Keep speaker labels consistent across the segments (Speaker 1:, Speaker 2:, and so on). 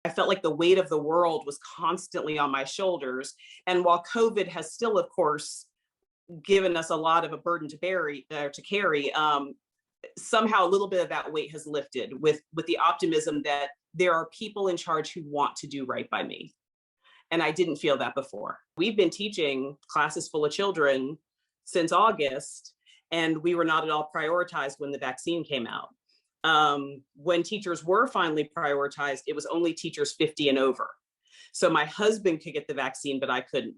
Speaker 1: I felt like the weight of the world was constantly on my shoulders. And while COVID has still, of course, given us a lot of a burden to carry, somehow a little bit of that weight has lifted with the optimism that there are people in charge who want to do right by me. And I didn't feel that before. We've been teaching classes full of children since August, and we were not at all prioritized when the vaccine came out. When teachers were finally prioritized, it was only teachers 50 and over. So my husband could get the vaccine, but I couldn't.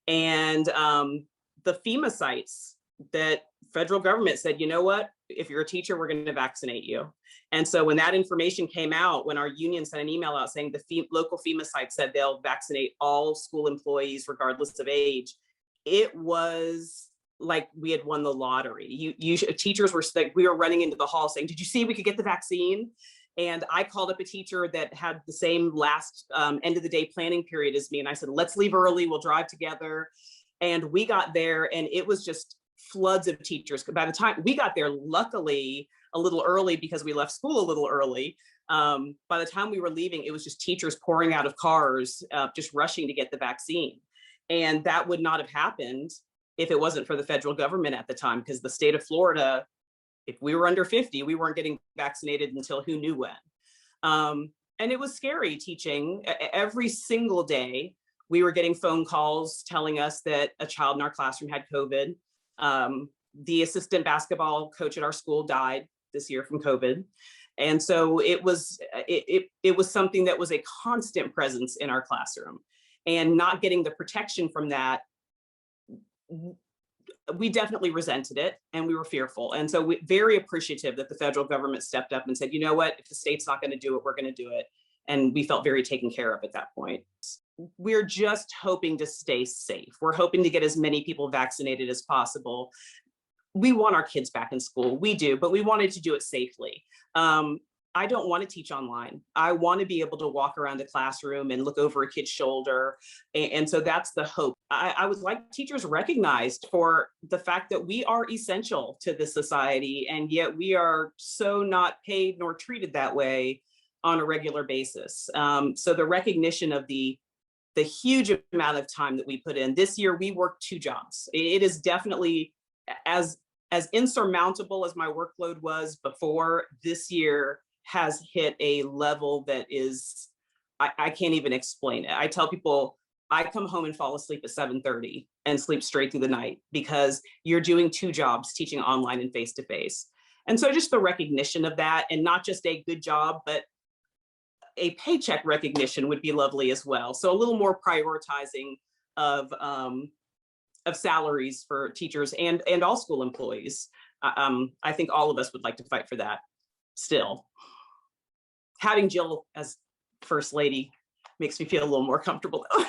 Speaker 1: And the FEMA sites, that federal government said, you know what, if you're a teacher, we're going to vaccinate you. And so when that information came out, when our union sent an email out saying the local FEMA site said they'll vaccinate all school employees regardless of age, it was like we had won the lottery. Teachers were like, we were running into the hall saying, did you see we could get the vaccine? And I called up a teacher that had the same last end of the day planning period as me. And I said, let's leave early, we'll drive together. And we got there and it was just floods of teachers. By the time we got there, luckily a little early because we left school a little early. By the time we were leaving, it was just teachers pouring out of cars, just rushing to get the vaccine. And that would not have happened if it wasn't for the federal government at the time, because the state of Florida, if we were under 50, we weren't getting vaccinated until who knew when. And it was scary teaching. Every single day, we were getting phone calls telling us that a child in our classroom had COVID. The assistant basketball coach at our school died this year from COVID. And so it was something that was a constant presence in our classroom, and not getting the protection from that, we definitely resented it and we were fearful. And so we're very appreciative that the federal government stepped up and said, you know what, if the state's not going to do it, we're going to do it. And we felt very taken care of at that point. We're just hoping to stay safe. We're hoping to get as many people vaccinated as possible. We want our kids back in school, we do, but we wanted to do it safely. I don't want to teach online. I want to be able to walk around a classroom and look over a kid's shoulder. And so that's the hope. I would like teachers recognized for the fact that we are essential to this society, and yet we are so not paid nor treated that way on a regular basis. So the recognition of the huge amount of time that we put in. This year, we worked 2 jobs. It is definitely as insurmountable as my workload was before. This year has hit a level that is, I can't even explain it. I tell people, I come home and fall asleep at 7:30 and sleep straight through the night, because you're doing 2 jobs, teaching online and face-to-face. And so just the recognition of that, and not just a good job, but a paycheck recognition would be lovely as well. So a little more prioritizing of salaries for teachers and all school employees. I think all of us would like to fight for that still. Having Jill as First Lady makes me feel a little more comfortable though.